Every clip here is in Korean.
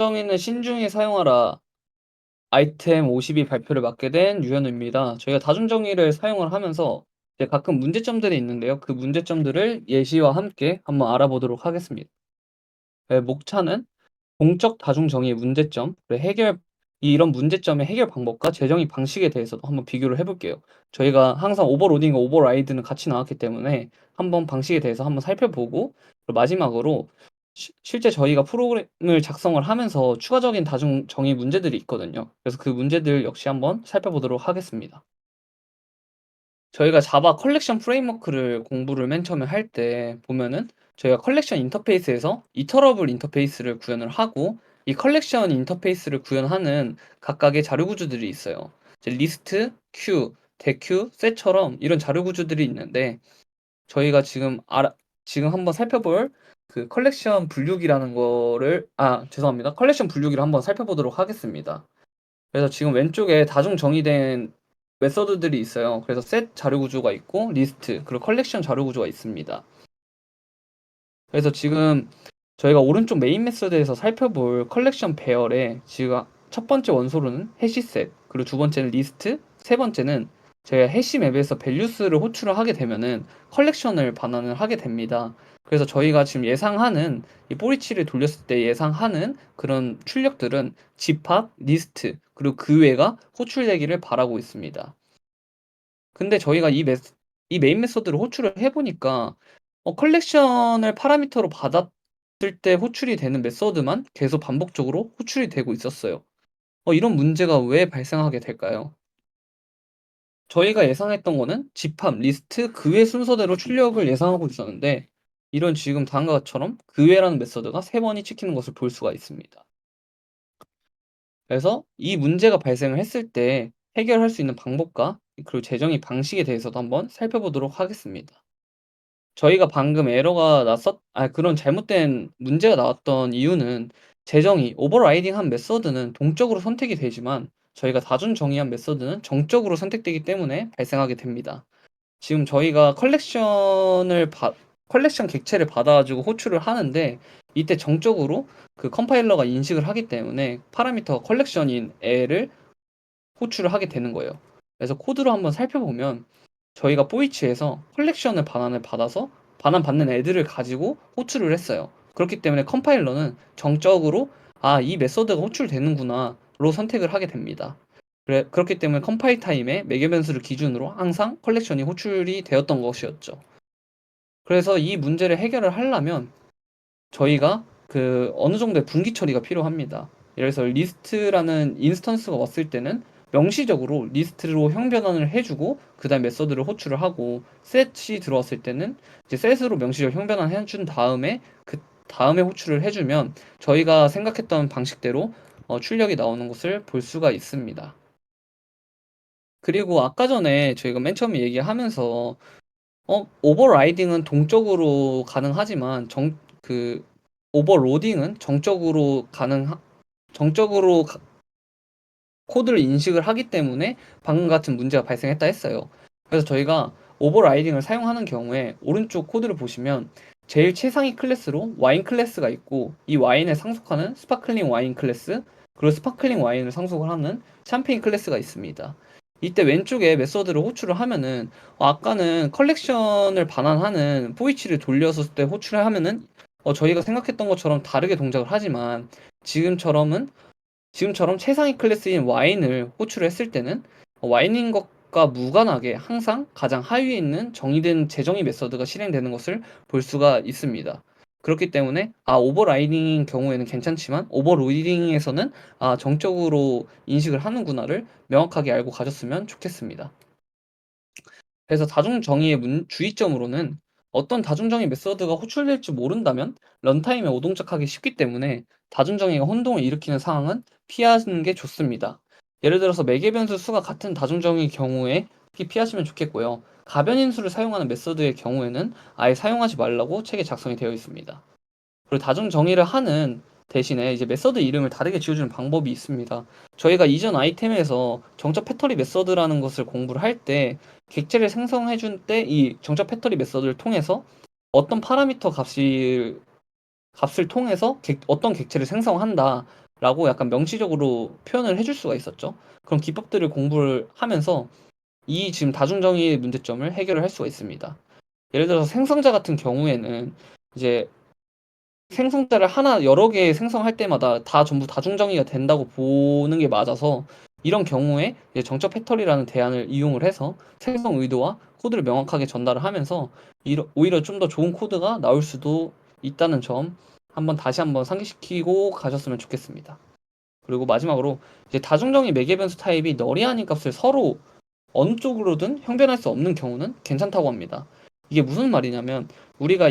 정의는 신중히 사용하라. 아이템 50이 발표를 맡게 된 유현우입니다. 저희가 다중정의를 사용을 하면서 이제 가끔 문제점들이 있는데요. 그 문제점들을 예시와 함께 한번 알아보도록 하겠습니다. 네, 목차는 공적 다중정의의 문제점, 그리고 이런 문제점의 해결 방법과 재정의 방식에 대해서도 한번 비교를 해볼게요. 저희가 항상 오버로딩과 오버라이드는 같이 나왔기 때문에 한번 방식에 대해서 한번 살펴보고, 그리고 마지막으로 실제 저희가 프로그램을 작성을 하면서 추가적인 다중정의 문제들이 있거든요. 그래서 그 문제들 역시 한번 살펴보도록 하겠습니다. 저희가 자바 컬렉션 프레임워크를 공부를 맨 처음에 할 때 보면은 저희가 컬렉션 인터페이스에서 이터러블 인터페이스를 구현을 하고, 이 컬렉션 인터페이스를 구현하는 각각의 자료 구조들이 있어요. 이제 리스트, 큐, 대큐, 셋처럼 이런 자료 구조들이 있는데, 저희가 지금 한번 살펴볼 그 컬렉션 분류기라는 거를 죄송합니다. 컬렉션 분류기를 한번 살펴보도록 하겠습니다. 그래서 지금 왼쪽에 다중 정의된 메서드들이 있어요. 그래서 셋 자료 구조가 있고 리스트 그리고 컬렉션 자료 구조가 있습니다. 그래서 지금 저희가 오른쪽 메인 메서드에서 살펴볼 컬렉션 배열에 지금 첫 번째 원소로는 해시셋, 그리고 두 번째는 리스트, 세 번째는 저희가 해시 맵에서 밸류스를 호출을 하게 되면은 컬렉션을 반환을 하게 됩니다. 그래서 저희가 지금 예상하는 이 포리치를 돌렸을 때 예상하는 그런 출력들은 집합, 리스트, 그리고 그 외가 호출되기를 바라고 있습니다. 근데 저희가 이 메인 메서드를 호출을 해보니까 컬렉션을 파라미터로 받았을 때 호출이 되는 메서드만 계속 반복적으로 호출이 되고 있었어요. 이런 문제가 왜 발생하게 될까요? 저희가 예상했던 거는 집합, 리스트, 그 외 순서대로 출력을 예상하고 있었는데, 이런 지금 다음과 같처럼 그 외라는 메서드가 3번이 찍히는 것을 볼 수가 있습니다. 그래서 이 문제가 발생을 했을 때 해결할 수 있는 방법과 그리고 재정의 방식에 대해서도 한번 살펴보도록 하겠습니다. 저희가 방금 그런 잘못된 문제가 나왔던 이유는 재정의, 오버라이딩한 메서드는 동적으로 선택이 되지만 저희가 다중 정의한 메서드는 정적으로 선택되기 때문에 발생하게 됩니다. 지금 저희가 컬렉션 객체를 받아 가지고 호출을 하는데, 이때 정적으로 그 컴파일러가 인식을 하기 때문에 파라미터 컬렉션인 애를 호출을 하게 되는 거예요. 그래서 코드로 한번 살펴보면 저희가 포이치에서 컬렉션을 반환을 받아서 반환받는 애들을 가지고 호출을 했어요. 그렇기 때문에 컴파일러는 정적으로 이 메서드가 호출되는구나로 선택을 하게 됩니다. 그렇기 때문에 컴파일 타임에 매개 변수를 기준으로 항상 컬렉션이 호출이 되었던 것이었죠. 그래서 이 문제를 해결을 하려면 저희가 그 어느 정도의 분기 처리가 필요합니다. 예를 들어서 리스트라는 인스턴스가 왔을 때는 명시적으로 리스트로 형변환을 해주고 그 다음 메서드를 호출을 하고, 셋이 들어왔을 때는 이제 셋으로 명시적 형변환 해준 다음에 그 다음에 호출을 해주면 저희가 생각했던 방식대로 출력이 나오는 것을 볼 수가 있습니다. 그리고 아까 전에 저희가 맨 처음에 얘기하면서 오버라이딩은 동적으로 가능하지만 오버로딩은 정적으로 코드를 인식을 하기 때문에 방금 같은 문제가 발생했다 했어요. 그래서 저희가 오버라이딩을 사용하는 경우에 오른쪽 코드를 보시면 제일 최상위 클래스로 와인 클래스가 있고, 이 와인에 상속하는 스파클링 와인 클래스, 그리고 스파클링 와인을 상속을 하는 샴페인 클래스가 있습니다. 이때 왼쪽에 메서드를 호출을 하면은 아까는 컬렉션을 반환하는 포이치를 돌렸을 때 호출을 하면은 저희가 생각했던 것처럼 다르게 동작을 하지만, 지금처럼은 지금처럼 최상위 클래스인 와인을 호출을 했을 때는 와인인 것과 무관하게 항상 가장 하위에 있는 정의된 재정의 메서드가 실행되는 것을 볼 수가 있습니다. 그렇기 때문에 오버라이딩인 경우에는 괜찮지만 오버로딩에서는 정적으로 인식을 하는구나를 명확하게 알고 가셨으면 좋겠습니다. 그래서 다중정의의 주의점으로는 어떤 다중정의 메서드가 호출될지 모른다면 런타임에 오동작하기 쉽기 때문에 다중정의가 혼동을 일으키는 상황은 피하는 게 좋습니다. 예를 들어서 매개 변수 수가 같은 다중정의 경우에 특히 피하시면 좋겠고요. 가변인수를 사용하는 메서드의 경우에는 아예 사용하지 말라고 책에 작성이 되어 있습니다. 그리고 다중 정의를 하는 대신에 이제 메서드 이름을 다르게 지어주는 방법이 있습니다. 저희가 이전 아이템에서 정적 패터리 메서드라는 것을 공부를 할 때 객체를 생성해 줄 때 이 정적 패터리 메서드를 통해서 어떤 파라미터 값을 통해서 어떤 객체를 생성한다, 라고 약간 명시적으로 표현을 해줄 수가 있었죠. 그런 기법들을 공부를 하면서 이 지금 다중정의의 문제점을 해결을 할 수가 있습니다. 예를 들어서 생성자 같은 경우에는 이제 생성자를 하나 여러 개 생성할 때마다 다 전부 다중정의가 된다고 보는 게 맞아서 이런 경우에 이제 정적 팩터리라는 대안을 이용을 해서 생성 의도와 코드를 명확하게 전달을 하면서 오히려 좀 더 좋은 코드가 나올 수도 있다는 점 한번 다시 한번 상기시키고 가셨으면 좋겠습니다. 그리고 마지막으로 이제 다중정의 매개변수 타입이 널이 아닌 값을 서로 어느 쪽으로든 형변할 수 없는 경우는 괜찮다고 합니다. 이게 무슨 말이냐면 우리가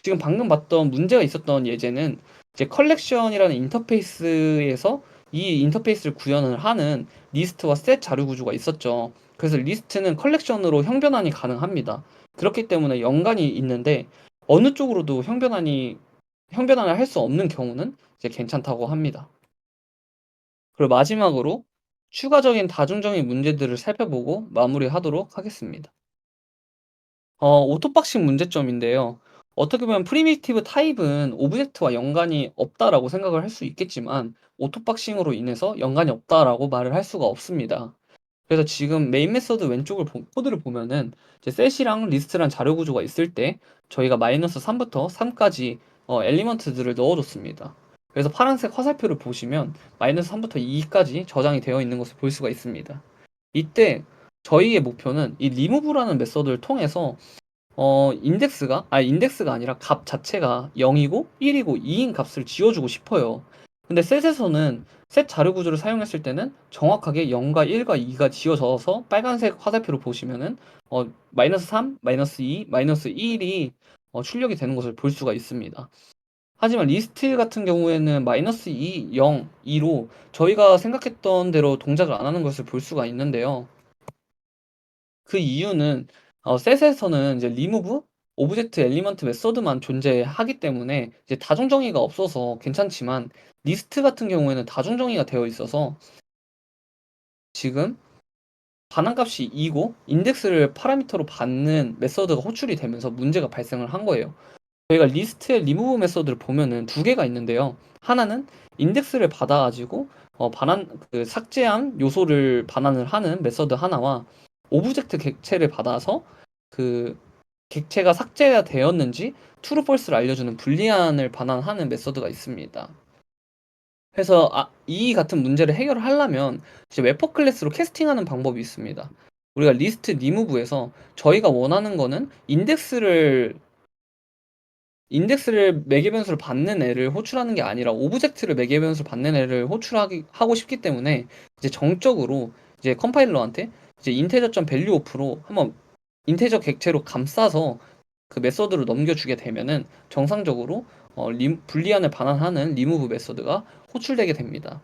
지금 방금 봤던 문제가 있었던 예제는 이제 컬렉션이라는 인터페이스에서 이 인터페이스를 구현을 하는 리스트와 셋 자료 구조가 있었죠. 그래서 리스트는 컬렉션으로 형변환이 가능합니다. 그렇기 때문에 연관이 있는데 어느 쪽으로도 형변환을 할 수 없는 경우는 이제 괜찮다고 합니다. 그리고 마지막으로 추가적인 다중적인 문제들을 살펴보고 마무리하도록 하겠습니다. 오토박식 문제점인데요. 어떻게 보면 프리미티브 타입은 오브젝트와 연관이 없다라고 생각을 할 수 있겠지만 오토박싱으로 인해서 연관이 없다라고 말을 할 수가 없습니다. 그래서 지금 메인 메서드 왼쪽을 코드를 보면은 이제 셋이랑 리스트란 자료 구조가 있을 때 저희가 마이너스 3부터 3까지 엘리먼트들을 넣어줬습니다. 그래서 파란색 화살표를 보시면 마이너스 3부터 2까지 저장이 되어 있는 것을 볼 수가 있습니다. 이때 저희의 목표는 이 리무브라는 메서드를 통해서 인덱스가 아니라 값 자체가 0이고 1이고 2인 값을 지워주고 싶어요. 근데 셋에서는 셋 자료 구조를 사용했을 때는 정확하게 0과 1과 2가 지워져서 빨간색 화살표로 보시면은 마이너스 3, 마이너스 2, 마이너스 1이 출력이 되는 것을 볼 수가 있습니다. 하지만 리스트 같은 경우에는 마이너스 2, 0, 2로 저희가 생각했던 대로 동작을 안 하는 것을 볼 수가 있는데요. 그 이유는 셋에서는 이제 remove 오브젝트 엘리먼트 메서드만 존재하기 때문에 이제 다중 정의가 없어서 괜찮지만 리스트 같은 경우에는 다중 정의가 되어 있어서 지금 반환값이 2고 인덱스를 파라미터로 받는 메서드가 호출이 되면서 문제가 발생을 한 거예요. 저희가 리스트의 리무브 메서드를 보면은 두 개가 있는데요. 하나는 인덱스를 받아가지고 삭제한 요소를 반환을 하는 메서드 하나와 오브젝트 객체를 받아서 그 객체가 삭제가 되었는지 true, false를 알려주는 불리안을 반환하는 메서드가 있습니다. 그래서 이 같은 문제를 해결을 하려면 이제 웹퍼 클래스로 캐스팅하는 방법이 있습니다. 우리가 리스트 리무브에서 저희가 원하는 거는 인덱스를 매개 변수를 받는 애를 호출하는 게 아니라 오브젝트를 매개 변수를 받는 애를 호출하고 싶기 때문에 이제 정적으로 이제 컴파일러한테 이제 인테저.value off로 한번 인테저 객체로 감싸서 그 메서드로 넘겨주게 되면은 정상적으로 불리안을 반환하는 리무브 메서드가 호출되게 됩니다.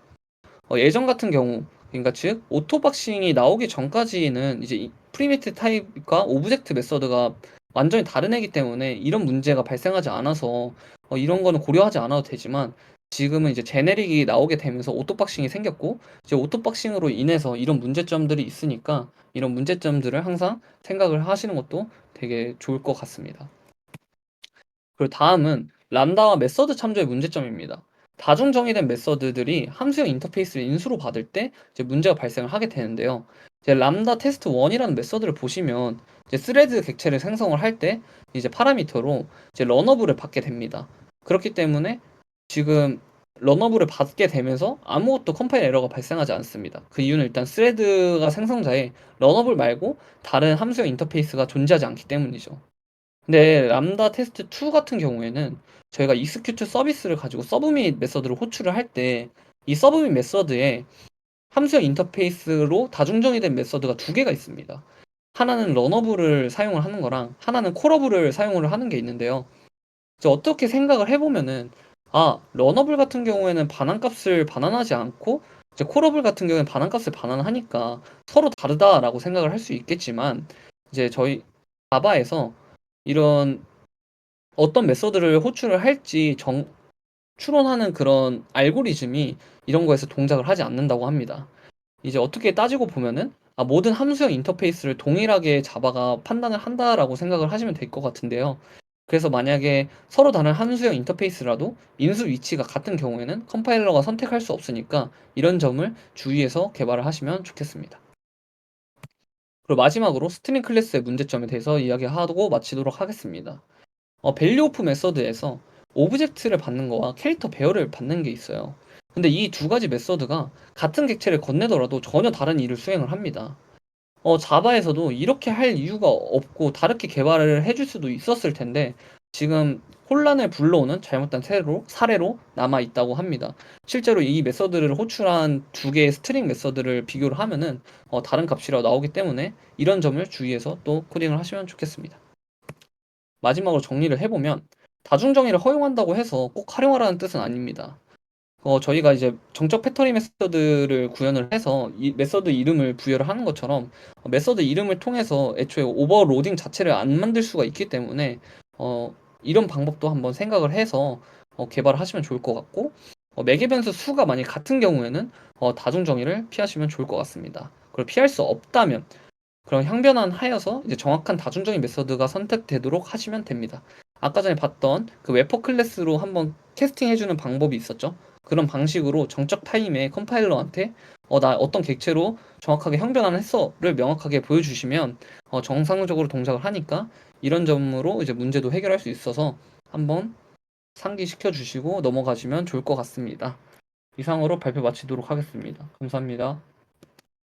예전 같은 경우 그러니까 즉 오토박싱이 나오기 전까지는 이제 프리미티 타입과 오브젝트 메서드가 완전히 다른 애기 때문에 이런 문제가 발생하지 않아서 이런 거는 고려하지 않아도 되지만 지금은 이제 제네릭이 나오게 되면서 오토박싱이 생겼고 이제 오토박싱으로 인해서 이런 문제점들이 있으니까 이런 문제점들을 항상 생각을 하시는 것도 되게 좋을 것 같습니다. 그리고 다음은 람다와 메서드 참조의 문제점입니다. 다중 정의된 메서드들이 함수형 인터페이스를 인수로 받을 때 이제 문제가 발생을 하게 되는데요. 이제 람다 테스트 1이라는 메서드를 보시면 이제 스레드 객체를 생성을 할 때 이제 파라미터로 이제 러너블을 받게 됩니다. 그렇기 때문에 지금 러너블을 받게 되면서 아무것도 컴파일 에러가 발생하지 않습니다. 그 이유는 일단 스레드가 생성자에 러너블 말고 다른 함수형 인터페이스가 존재하지 않기 때문이죠. 근데 람다 테스트 2 같은 경우에는 저희가 execute 서비스를 가지고 서브밋 메서드를 호출을 할 때 이 서브밋 메서드에 함수형 인터페이스로 다중정의된 메서드가 두 개가 있습니다. 하나는 러너블을 사용을 하는 거랑 하나는 콜러블을 사용을 하는 게 있는데요. 이제 어떻게 생각을 해보면은 러너블 같은 경우에는 반환값을 반환하지 않고 이제 콜러블 같은 경우에는 반환값을 반환하니까 서로 다르다라고 생각을 할 수 있겠지만 이제 저희 자바에서 이런 어떤 메서드를 호출을 할지 추론하는 그런 알고리즘이 이런 거에서 동작을 하지 않는다고 합니다. 이제 어떻게 따지고 보면은 모든 함수형 인터페이스를 동일하게 자바가 판단을 한다라고 생각을 하시면 될 것 같은데요. 그래서 만약에 서로 다른 함수형 인터페이스라도 인수 위치가 같은 경우에는 컴파일러가 선택할 수 없으니까 이런 점을 주의해서 개발을 하시면 좋겠습니다. 그리고 마지막으로 스트링 클래스의 문제점에 대해서 이야기하고 마치도록 하겠습니다. 밸류 오프 메서드에서 오브젝트를 받는 거와 캐릭터 배열을 받는 게 있어요. 근데 이 두 가지 메서드가 같은 객체를 건네더라도 전혀 다른 일을 수행을 합니다. 자바에서도 이렇게 할 이유가 없고 다르게 개발을 해줄 수도 있었을 텐데 지금 혼란을 불러오는 잘못된 사례로 남아 있다고 합니다. 실제로 이 메서드를 호출한 두 개의 스트링 메서드를 비교를 하면은 다른 값이라고 나오기 때문에 이런 점을 주의해서 또 코딩을 하시면 좋겠습니다. 마지막으로 정리를 해보면 다중 정의를 허용한다고 해서 꼭 활용하라는 뜻은 아닙니다. 저희가 이제 정적 패터리 메서드를 구현을 해서 이 메서드 이름을 부여를 하는 것처럼 메서드 이름을 통해서 애초에 오버로딩 자체를 안 만들 수가 있기 때문에 이런 방법도 한번 생각을 해서 개발을 하시면 좋을 것 같고 매개 변수 수가 만약 같은 경우에는 다중 정의를 피하시면 좋을 것 같습니다. 그걸 피할 수 없다면 그런 항변환하여서 이제 정확한 다중적인 메서드가 선택되도록 하시면 됩니다. 아까 전에 봤던 그 웨퍼 클래스로 한번 캐스팅 해주는 방법이 있었죠. 그런 방식으로 정적 타임에 컴파일러한테 나 어떤 객체로 정확하게 형변환을 했어를 명확하게 보여주시면 정상적으로 동작을 하니까 이런 점으로 이제 문제도 해결할 수 있어서 한번 상기시켜 주시고 넘어가시면 좋을 것 같습니다. 이상으로 발표 마치도록 하겠습니다. 감사합니다.